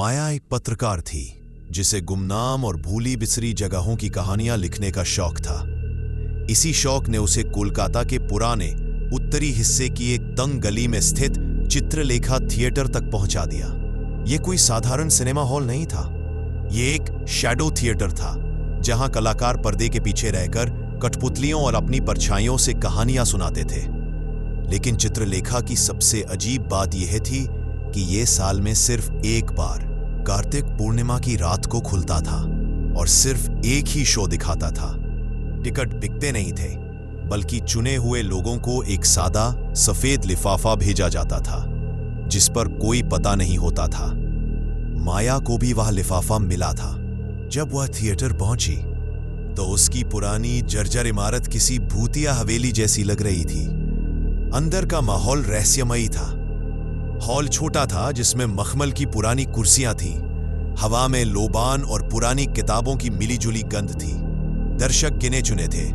माया एक पत्रकार थी जिसे गुमनाम और भूली बिसरी जगहों की कहानियां लिखने का शौक था। इसी शौक ने उसे कोलकाता के पुराने उत्तरी हिस्से की एक तंग गली में स्थित चित्रलेखा थिएटर तक पहुंचा दिया। यह कोई साधारण सिनेमा हॉल नहीं था, यह एक शैडो थिएटर था जहां कलाकार पर्दे के पीछे रहकर कठपुतलियों और अपनी परछाइयों से कहानियां सुनाते थे। लेकिन चित्रलेखा की सबसे अजीब बात यह थी कि यह साल में सिर्फ एक बार कार्तिक पूर्णिमा की रात को खुलता था और सिर्फ एक ही शो दिखाता था। टिकट बिकते नहीं थे, बल्कि चुने हुए लोगों को एक सादा सफेद लिफाफा भेजा जाता था जिस पर कोई पता नहीं होता था। माया को भी वह लिफाफा मिला था। जब वह थिएटर पहुंची तो उसकी पुरानी जर्जर इमारत किसी भूतिया हवेली जैसी लग रही थी। अंदर का माहौल रहस्यमयी था। हॉल छोटा था जिसमें मखमल की पुरानी कुर्सियां थीं। हवा में लोबान और पुरानी किताबों की मिलीजुली गंध थी। दर्शक गिने चुने थे,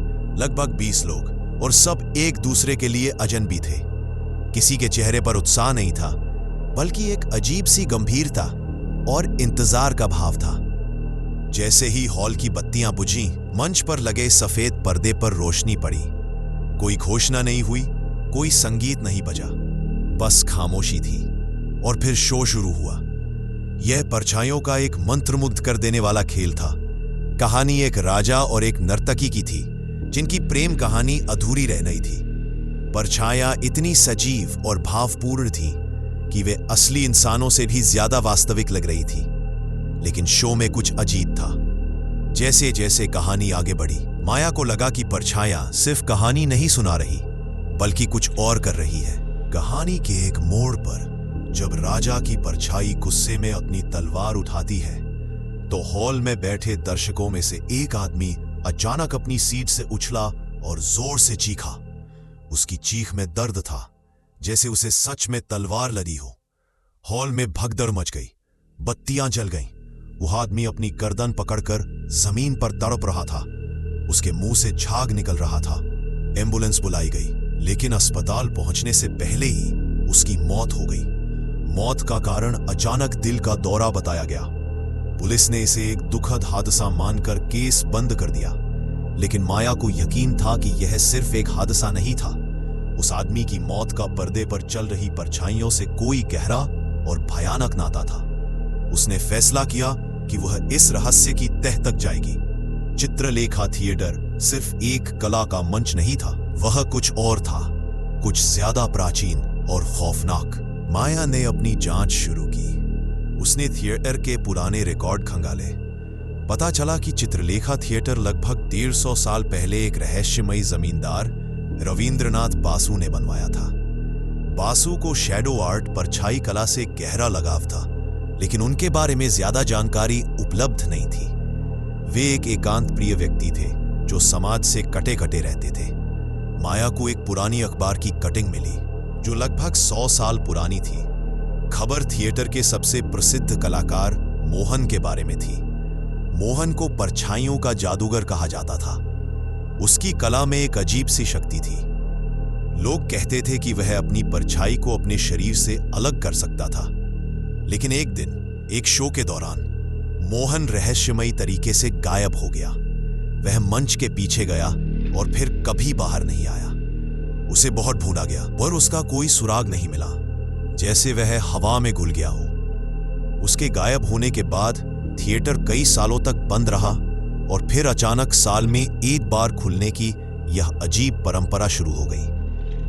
लगभग 20 लोग, और सब एक दूसरे के लिए अजनबी थे। किसी के चेहरे पर उत्साह नहीं था, बल्कि एक अजीब सी गंभीरता और इंतजार का भाव था। जैसे ही हॉल की बत्तियां बुझीं, मंच पर लगे सफेद पर्दे पर रोशनी पड़ी। कोई घोषणा नहीं हुई, कोई संगीत नहीं बजा, बस खामोशी थी। और फिर शो शुरू हुआ। यह परछाइयों का एक मंत्रमुग्ध कर देने वाला खेल था। कहानी एक राजा और एक नर्तकी की थी जिनकी प्रेम कहानी अधूरी रह गई थी। परछाइयां इतनी सजीव और भावपूर्ण थी कि वे असली इंसानों से भी ज्यादा वास्तविक लग रही थी। लेकिन शो में कुछ अजीब था। जैसे जैसे कहानी आगे बढ़ी, माया को लगा कि परछाइयां सिर्फ कहानी नहीं सुना रही, बल्कि कुछ और कर रही है। कहानी के एक मोड़ पर जब राजा की परछाई गुस्से में अपनी तलवार उठाती है, तो हॉल में बैठे दर्शकों में से एक आदमी अचानक अपनी सीट से उछला और जोर से चीखा। उसकी चीख में दर्द था, जैसे उसे सच में तलवार लगी हो। हॉल में भगदड़ मच गई, बत्तियां जल गईं। वह आदमी अपनी गर्दन पकड़कर जमीन पर तड़प रहा था। उसके मुंह से झाग निकल रहा था। एम्बुलेंस बुलाई गई, लेकिन अस्पताल पहुंचने से पहले ही उसकी मौत हो गई। मौत का कारण अचानक दिल का दौरा बताया गया। पुलिस ने इसे एक दुखद हादसा मानकर केस बंद कर दिया। लेकिन माया को यकीन था कि यह सिर्फ एक हादसा नहीं था। उस आदमी की मौत का पर्दे पर चल रही परछाइयों से कोई गहरा और भयानक नाता था। उसने फैसला किया कि वह इस रहस्य की तह तक जाएगी। चित्रलेखा थिएटर सिर्फ एक कला का मंच नहीं था, वह कुछ और था, कुछ ज्यादा प्राचीन और खौफनाक। माया ने अपनी जांच शुरू की। उसने थिएटर के पुराने रिकॉर्ड खंगाले। पता चला कि चित्रलेखा थिएटर लगभग 150 साल पहले एक रहस्यमयी जमींदार रविंद्रनाथ बासु ने बनवाया था। बासु को शैडो आर्ट, परछाई कला से गहरा लगाव था, लेकिन उनके बारे में ज्यादा जानकारी उपलब्ध नहीं थी। वे एक एकांत प्रिय व्यक्ति थे जो समाज से कटे कटे रहते थे। माया को एक पुरानी अखबार की कटिंग मिली जो लगभग 100 साल पुरानी थी। खबर थिएटर के सबसे प्रसिद्ध कलाकार मोहन के बारे में थी। मोहन को परछाइयों का जादूगर कहा जाता था। उसकी कला में एक अजीब सी शक्ति थी। लोग कहते थे कि वह अपनी परछाई को अपने शरीर से अलग कर सकता था। लेकिन एक दिन एक शो के दौरान मोहन रहस्यमयी तरीके से गायब हो गया। वह मंच के पीछे गया और फिर कभी बाहर नहीं आया। उसे बहुत ढूंढा गया, पर उसका कोई सुराग नहीं मिला, जैसे वह हवा में घुल गया हो। उसके गायब होने के बाद थिएटर कई सालों तक बंद रहा और फिर अचानक साल में एक बार खुलने की यह अजीब परंपरा शुरू हो गई।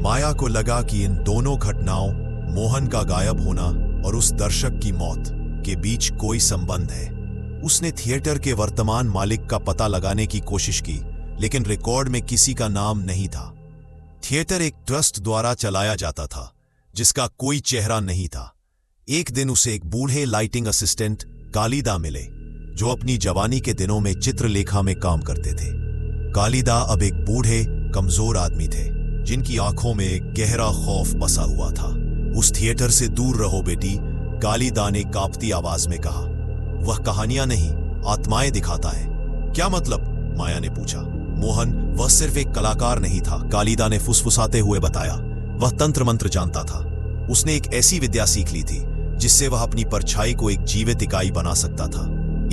माया को लगा कि इन दोनों घटनाओं, मोहन का गायब होना और उस दर्शक की मौत, के बीच कोई संबंध है। उसने थिएटर के वर्तमान मालिक का पता लगाने की कोशिश की, लेकिन रिकॉर्ड में किसी का नाम नहीं था। थिएटर एक ट्रस्ट द्वारा चलाया जाता था जिसका कोई चेहरा नहीं था। एक दिन उसे एक बूढ़े लाइटिंग असिस्टेंट कालिदा मिले जो अपनी जवानी के दिनों में चित्रलेखा में काम करते थे। कालिदा अब एक बूढ़े कमजोर आदमी थे जिनकी आंखों में एक गहरा खौफ बसा हुआ था। उस थिएटर से दूर रहो बेटी, कालिदा ने कांपती आवाज में कहा। वह कहानियां नहीं, आत्माएं दिखाता है। क्या मतलब? माया ने पूछा। मोहन, वह सिर्फ एक कलाकार नहीं था, कालिदा ने फुसफुसाते हुए बताया। वह तंत्र मंत्र जानता था। उसने एक ऐसी विद्या सीख ली थी जिससे वह अपनी परछाई को एक जीवित इकाई बना सकता था,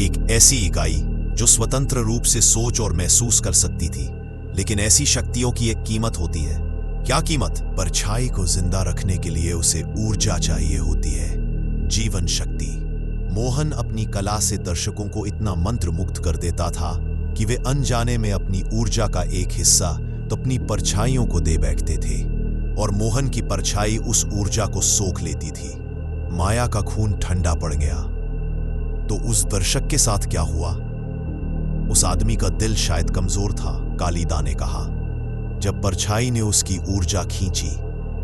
एक ऐसी इकाई जो स्वतंत्र रूप से सोच और महसूस कर सकती थी। लेकिन ऐसी शक्तियों की एक कीमत होती है। क्या कीमत? परछाई को जिंदा रखने के लिए उसे ऊर्जा चाहिए होती है, जीवन शक्ति। मोहन अपनी कला से दर्शकों को इतना मंत्रमुग्ध कर देता था कि वे अनजाने में अपनी ऊर्जा का एक हिस्सा तो अपनी परछाइयों को दे बैठते थे और मोहन की परछाई उस ऊर्जा को सोख लेती थी। माया का खून ठंडा पड़ गया। तो उस दर्शक के साथ क्या हुआ? उस आदमी का दिल शायद कमजोर था, कालिदा ने कहा। जब परछाई ने उसकी ऊर्जा खींची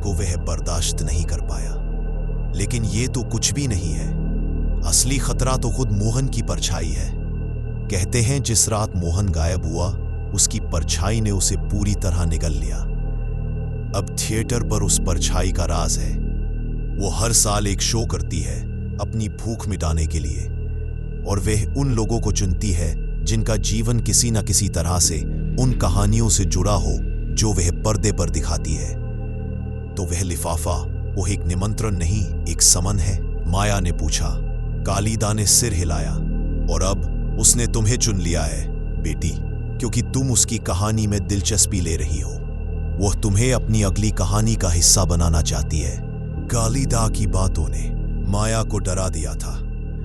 तो वह बर्दाश्त नहीं कर पाया। लेकिन यह तो कुछ भी नहीं है। असली खतरा तो खुद मोहन की परछाई है। कहते हैं जिस रात मोहन गायब हुआ, उसकी परछाई ने उसे पूरी तरह निगल लिया। अब थिएटर पर उस परछाई का राज है। वो हर साल एक शो करती है अपनी भूख मिटाने के लिए, और वह उन लोगों को चुनती है जिनका जीवन किसी न किसी तरह से उन कहानियों से जुड़ा हो जो वह पर्दे पर दिखाती है। तो वह लिफाफा वो एक निमंत्रण नहीं, एक समन है? माया ने पूछा। कालिदा ने सिर हिलाया। और अब उसने तुम्हें चुन लिया है बेटी, क्योंकि तुम उसकी कहानी में दिलचस्पी ले रही हो। वह तुम्हें अपनी अगली कहानी का हिस्सा बनाना चाहती है। कालिदा की बातों ने माया को डरा दिया था,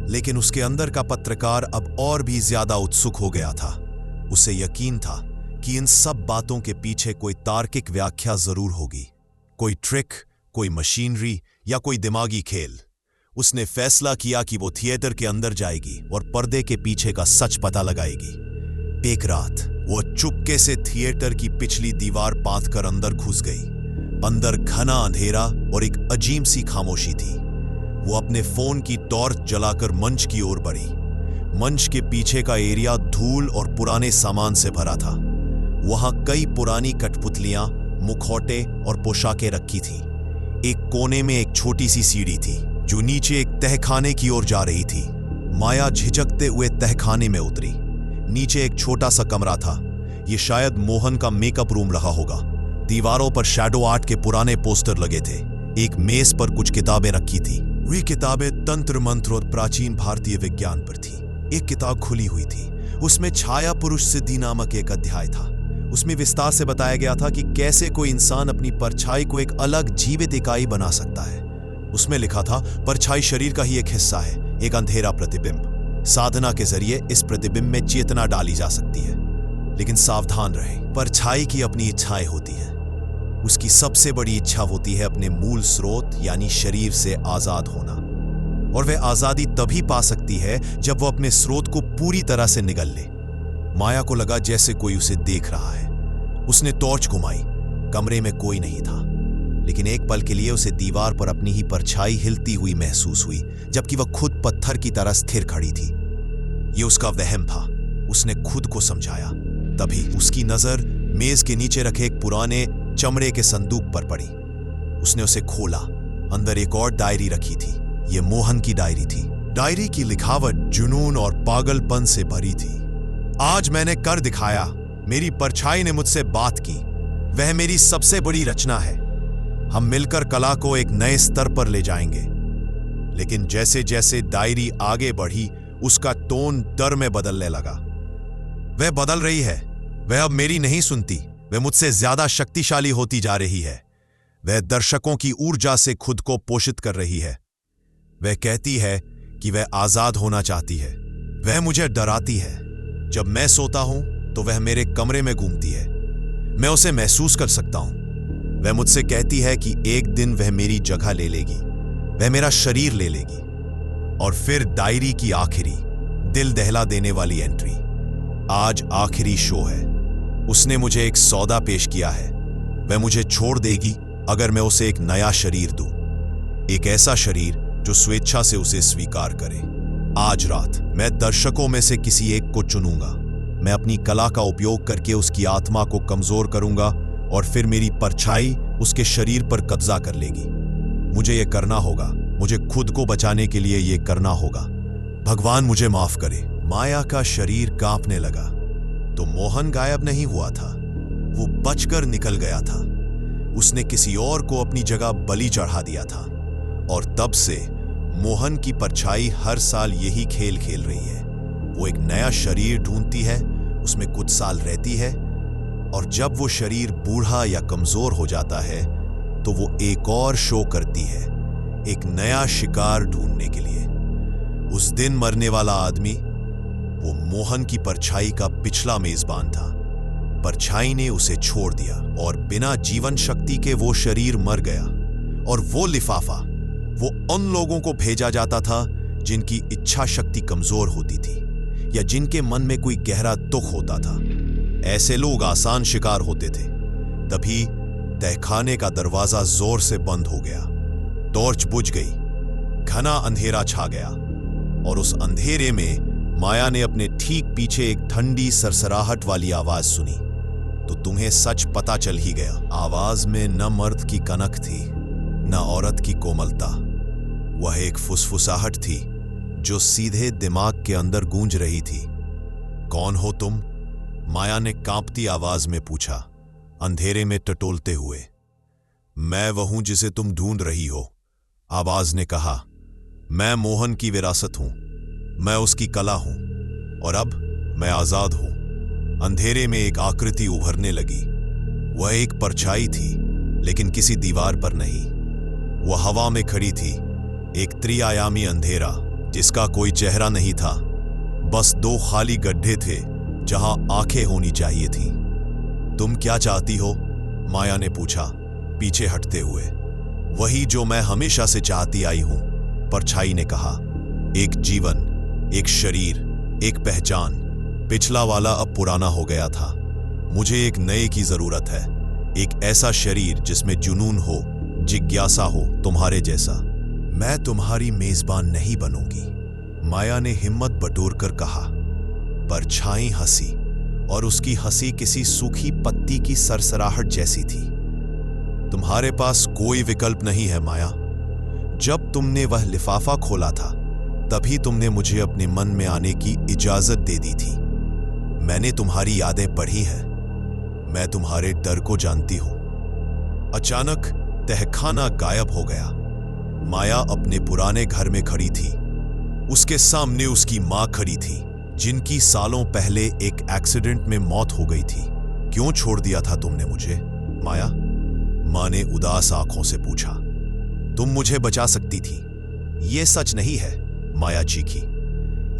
लेकिन उसके अंदर का पत्रकार अब और भी ज्यादा उत्सुक हो गया था। उसे यकीन था कि इन सब बातों के पीछे कोई तार्किक व्याख्या जरूर होगी, कोई ट्रिक, कोई मशीनरी या कोई दिमागी खेल। उसने फैसला किया कि वो थिएटर के अंदर जाएगी और पर्दे के पीछे का सच पता लगाएगी। एक रात वो चुपके से थिएटर की पिछली दीवार पाथ कर अंदर घुस गई। अंदर घना अंधेरा और एक अजीब सी खामोशी थी। वो अपने फोन की टॉर्च जलाकर मंच की ओर बढ़ी। मंच के पीछे का एरिया धूल और पुराने सामान से भरा था। वहां कई पुरानी कठपुतलियां, मुखौटे और पोशाकें रखी थी। एक कोने में एक छोटी सी सीढ़ी थी जो नीचे एक तहखाने की ओर जा रही थी। माया झिझकते हुए तहखाने में उतरी। नीचे एक छोटा सा कमरा था। ये शायद मोहन का मेकअप रूम रहा होगा। दीवारों पर शैडो आर्ट के पुराने पोस्टर लगे थे। एक मेज पर कुछ किताबें रखी थी। वे किताबें तंत्र मंत्र और प्राचीन भारतीय विज्ञान पर थी। एक किताब खुली हुई थी। उसमें छाया पुरुष सिद्धि नामक एक अध्याय था। उसमें विस्तार से बताया गया था कि कैसे कोई इंसान अपनी परछाई को एक अलग जीवित इकाई बना सकता है। उसमें लिखा था, परछाई शरीर का ही एक हिस्सा है, एक अंधेरा प्रतिबिंब। साधना के जरिए इस प्रतिबिंब में चेतना डाली जा सकती है। लेकिन सावधान रहे, परछाई की अपनी इच्छाएं होती हैं। उसकी सबसे बड़ी इच्छा होती है अपने मूल स्रोत यानी शरीर से आजाद होना। और वह आजादी तभी पा सकती है जब वो अपने स्रोत को पूरी तरह से निगल ले। माया को लगा जैसे कोई उसे देख रहा है। उसने टॉर्च घुमाई। कमरे में कोई नहीं था, लेकिन एक पल के लिए उसे दीवार पर अपनी ही परछाई हिलती हुई महसूस हुई, जबकि वह खुद पत्थर की तरह स्थिर खड़ी थी। यह उसका वहम था, उसने खुद को समझाया। तभी उसकी नजर मेज के नीचे रखे एक पुराने चमड़े के संदूक पर पड़ी। उसने उसे खोला। अंदर एक और डायरी रखी थी। यह मोहन की डायरी थी। डायरी की लिखावट जुनून और पागलपन से भरी थी। आज मैंने कर दिखाया। मेरी परछाई ने मुझसे बात की। वह मेरी सबसे बड़ी रचना है। हम मिलकर कला को एक नए स्तर पर ले जाएंगे। लेकिन जैसे जैसे डायरी आगे बढ़ी, उसका टोन डर में बदलने लगा। वह बदल रही है। वह अब मेरी नहीं सुनती। वह मुझसे ज्यादा शक्तिशाली होती जा रही है। वह दर्शकों की ऊर्जा से खुद को पोषित कर रही है। वह कहती है कि वह आजाद होना चाहती है। वह मुझे डराती है। जब मैं सोता हूं तो वह मेरे कमरे में घूमती है। मैं उसे महसूस कर सकता हूं। वह मुझसे कहती है कि एक दिन वह मेरी जगह ले लेगी। वह मेरा शरीर ले लेगी। और फिर डायरी की आखिरी, दिल दहला देने वाली एंट्री। आज आखिरी शो है। उसने मुझे एक सौदा पेश किया है। वह मुझे छोड़ देगी अगर मैं उसे एक नया शरीर दूं। एक ऐसा शरीर जो स्वेच्छा से उसे स्वीकार करे। आज रात मैं दर्शकों में से किसी एक को चुनूंगा। मैं अपनी कला का उपयोग करके उसकी आत्मा को कमजोर करूंगा और फिर मेरी परछाई उसके शरीर पर कब्जा कर लेगी। मुझे यह करना होगा। मुझे खुद को बचाने के लिए यह करना होगा। भगवान मुझे माफ करे। माया का शरीर कांपने लगा। तो मोहन गायब नहीं हुआ था। वो बचकर निकल गया था। उसने किसी और को अपनी जगह बलि चढ़ा दिया था। और तब से मोहन की परछाई हर साल यही खेल खेल रही है। वो एक नया शरीर ढूंढती है, उसमें कुछ साल रहती है, और जब वो शरीर बूढ़ा या कमजोर हो जाता है तो वो एक और शो करती है, एक नया शिकार ढूंढने के लिए। उस दिन मरने वाला आदमी वो मोहन की परछाई का पिछला मेजबान था। परछाई ने उसे छोड़ दिया और बिना जीवन शक्ति के वो शरीर मर गया। और वो लिफाफा वो उन लोगों को भेजा जाता था जिनकी इच्छा शक्ति कमजोर होती थी या जिनके मन में कोई गहरा दुख होता था। ऐसे लोग आसान शिकार होते थे। तभी तहखाने का दरवाजा जोर से बंद हो गया। टॉर्च बुझ गई, घना अंधेरा छा गया, और उस अंधेरे में माया ने अपने ठीक पीछे एक ठंडी सरसराहट वाली आवाज सुनी। तो तुम्हें सच पता चल ही गया। आवाज में न मर्द की कनक थी न औरत की कोमलता। वह एक फुसफुसाहट थी जो सीधे दिमाग के अंदर गूंज रही थी। कौन हो तुम? माया ने कांपती आवाज में पूछा, अंधेरे में टटोलते हुए। मैं वह हूं जिसे तुम ढूंढ रही हो, आवाज ने कहा। मैं मोहन की विरासत हूं, मैं उसकी कला हूं, और अब मैं आजाद हूं। अंधेरे में एक आकृति उभरने लगी। वह एक परछाई थी, लेकिन किसी दीवार पर नहीं। वह हवा में खड़ी थी, एक त्रिआयामी अंधेरा जिसका कोई चेहरा नहीं था। बस दो खाली गड्ढे थे जहां आंखें होनी चाहिए थी। तुम क्या चाहती हो? माया ने पूछा, पीछे हटते हुए। वही जो मैं हमेशा से चाहती आई हूं, परछाई ने कहा। एक जीवन, एक शरीर, एक पहचान। पिछला वाला अब पुराना हो गया था। मुझे एक नए की जरूरत है, एक ऐसा शरीर जिसमें जुनून हो, जिज्ञासा हो, तुम्हारे जैसा। मैं तुम्हारी मेजबान नहीं बनूंगी, माया ने हिम्मत बटोरकर कहा। परछाई हंसी, और उसकी हंसी किसी सूखी पत्ती की सरसराहट जैसी थी। तुम्हारे पास कोई विकल्प नहीं है माया। जब तुमने वह लिफाफा खोला था, तभी तुमने मुझे अपने मन में आने की इजाजत दे दी थी। मैंने तुम्हारी यादें पढ़ी हैं, मैं तुम्हारे डर को जानती हूं। अचानक तहखाना गायब हो गया। माया अपने पुराने घर में खड़ी थी। उसके सामने उसकी मां खड़ी थी, जिनकी सालों पहले एक एक्सीडेंट में मौत हो गई थी। क्यों छोड़ दिया था तुमने मुझे, माया? मां ने उदास आंखों से पूछा। तुम मुझे बचा सकती थी। यह सच नहीं है, माया चीखी।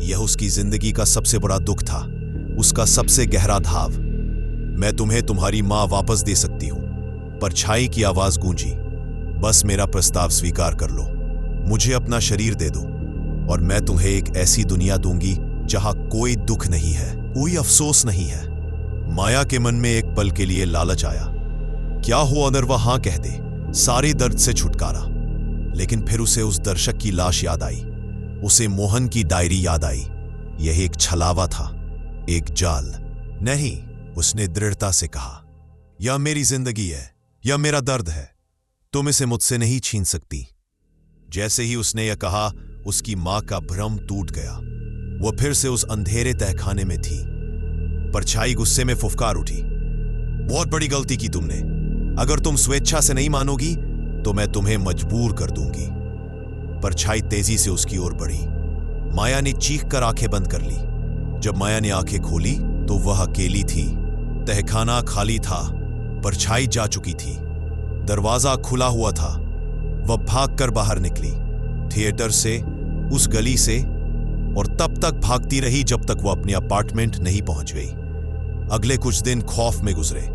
यह उसकी जिंदगी का सबसे बड़ा दुख था, उसका सबसे गहरा घाव। मैं तुम्हें तुम्हारी मां वापस दे सकती हूं, परछाई की आवाज गूंजी। बस मेरा प्रस्ताव स्वीकार कर लो। मुझे अपना शरीर दे दो, और मैं तुम्हें एक ऐसी दुनिया दूंगी जहां कोई दुख नहीं है, कोई अफसोस नहीं है। माया के मन में एक पल के लिए लालच आया। क्या हो अगर वह हां कह दे, सारे दर्द से छुटकारा। लेकिन फिर उसे उस दर्शक की लाश याद आई, उसे मोहन की डायरी याद आई। यह एक छलावा था, एक जाल। नहीं, उसने दृढ़ता से कहा, यह मेरी जिंदगी है, यह मेरा दर्द है, तुम इसे मुझसे नहीं छीन सकती। जैसे ही उसने यह कहा, उसकी मां का भ्रम टूट गया। वह फिर से उस अंधेरे तहखाने में थी। परछाई गुस्से में फुफकार उठी। बहुत बड़ी गलती की तुमने। अगर तुम स्वेच्छा से नहीं मानोगी तो मैं तुम्हें मजबूर कर दूंगी। परछाई तेजी से उसकी ओर बढ़ी। माया ने चीखकर आंखें बंद कर ली। जब माया ने आंखें खोली तो वह अकेली थी। तहखाना खाली था, परछाई जा चुकी थी। दरवाजा खुला हुआ था। वह भागकर बाहर निकली, थिएटर से, उस गली से, और तब तक भागती रही जब तक वह अपने अपार्टमेंट नहीं पहुंच गई। अगले कुछ दिन खौफ में गुजरे।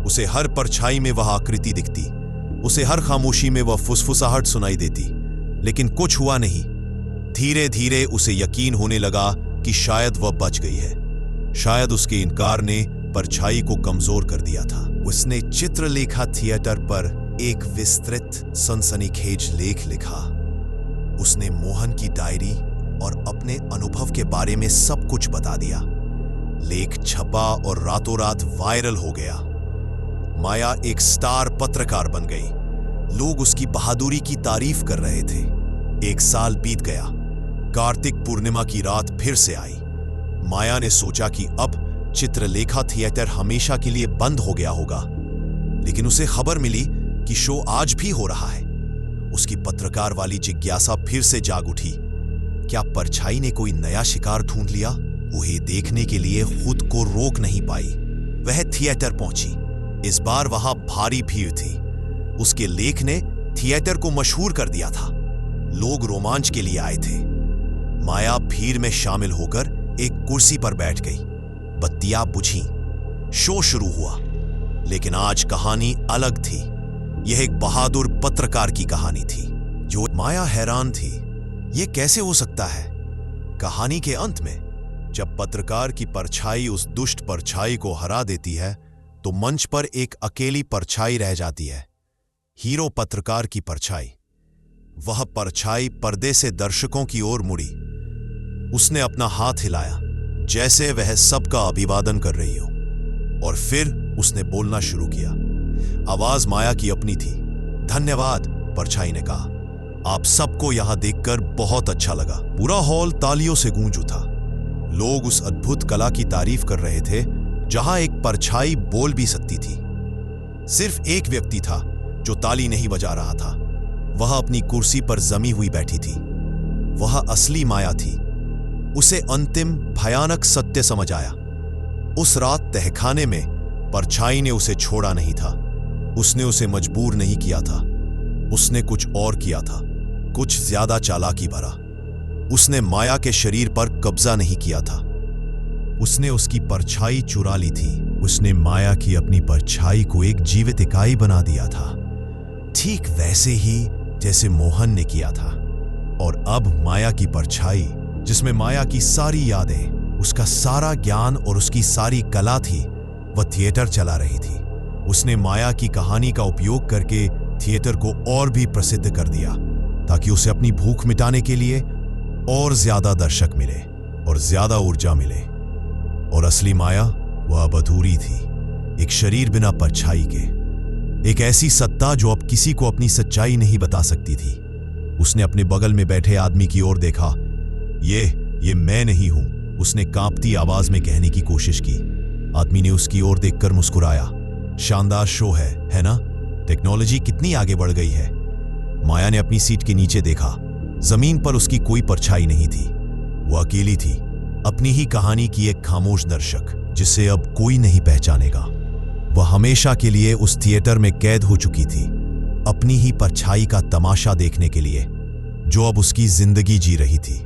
उसे हर परछाई में वह आकृति दिखती, उसे हर खामोशी में वह फुसफुसाहट सुनाई देती, लेकिन कुछ हुआ नहीं। धीरे धीरे उसे यकीन होने लगा कि शायद वह बच गई है। शायद उसके इनकार ने परछाई को कमजोर कर दिया था। उसने चित्रलेखा थिएटर पर एक विस्तृत सनसनीखेज लेख लिखा। उसने मोहन की डायरी और अपने अनुभव के बारे में सब कुछ बता दिया। लेख छपा और रातों रात वायरल हो गया। माया एक स्टार पत्रकार बन गई। लोग उसकी बहादुरी की तारीफ कर रहे थे। एक साल बीत गया। कार्तिक पूर्णिमा की रात फिर से आई। माया ने सोचा कि अब चित्रलेखा थिएटर हमेशा के लिए बंद हो गया होगा, लेकिन उसे खबर मिली कि शो आज भी हो रहा है। उसकी पत्रकार वाली जिज्ञासा फिर से जाग उठी। क्या परछाई ने कोई नया शिकार ढूंढ लिया? वो ये देखने के लिए खुद को रोक नहीं पाई। वह थिएटर पहुंची। इस बार वहां भारी भीड़ थी। उसके लेख ने थिएटर को मशहूर कर दिया था। लोग रोमांच के लिए आए थे। माया भीड़ में शामिल होकर एक कुर्सी पर बैठ गई। बत्तियां बुझीं। शो शुरू हुआ। लेकिन आज कहानी अलग थी। यह एक बहादुर पत्रकार की कहानी थी। जो माया हैरान थी, यह कैसे हो सकता है? कहानी के अंत में जब पत्रकार की परछाई उस दुष्ट परछाई को हरा देती है, तो मंच पर एक अकेली परछाई रह जाती है। हीरो पत्रकार की परछाई। वह परछाई पर्दे से दर्शकों की ओर मुड़ी। उसने अपना हाथ हिलाया जैसे वह सबका अभिवादन कर रही हो, और फिर उसने बोलना शुरू किया। आवाज माया की अपनी थी। धन्यवाद, परछाई ने कहा। आप सबको यहां देखकर बहुत अच्छा लगा। पूरा हॉल तालियों से गूंज उठा। लोग उस अद्भुत कला की तारीफ कर रहे थे जहां एक परछाई बोल भी सकती थी। सिर्फ एक व्यक्ति था जो ताली नहीं बजा रहा था। वह अपनी कुर्सी पर जमी हुई बैठी थी। वह असली माया थी। उसे अंतिम भयानक सत्य समझ आया। उस रात तहखाने में परछाई ने उसे छोड़ा नहीं था। उसने उसे मजबूर नहीं किया था। उसने कुछ और किया था, कुछ ज्यादा चालाकी भरा। उसने माया के शरीर पर कब्जा नहीं किया था। उसने उसकी परछाई चुरा ली थी। उसने माया की अपनी परछाई को एक जीवित इकाई बना दिया था, ठीक वैसे ही जैसे मोहन ने किया था। और अब माया की परछाई, जिसमें माया की सारी यादें, उसका सारा ज्ञान और उसकी सारी कला थी, वह थिएटर चला रही थी। उसने माया की कहानी का उपयोग करके थिएटर को और भी प्रसिद्ध कर दिया, ताकि उसे अपनी भूख मिटाने के लिए और ज्यादा दर्शक मिले और ज्यादा ऊर्जा मिले। और असली माया वह अब अधूरी थी, एक शरीर बिना परछाई के, एक ऐसी सत्ता जो अब किसी को अपनी सच्चाई नहीं बता सकती थी। उसने अपने बगल में बैठे आदमी की ओर देखा। ये मैं नहीं हूं, उसने कांपती आवाज में कहने की कोशिश की। आदमी ने उसकी ओर देखकर मुस्कुराया। शानदार शो है ना? टेक्नोलॉजी कितनी आगे बढ़ गई है। माया ने अपनी सीट के नीचे देखा। जमीन पर उसकी कोई परछाई नहीं थी। वो अकेली थी, अपनी ही कहानी की एक खामोश दर्शक, जिसे अब कोई नहीं पहचानेगा। वह हमेशा के लिए उस थिएटर में कैद हो चुकी थी, अपनी ही परछाई का तमाशा देखने के लिए, जो अब उसकी जिंदगी जी रही थी।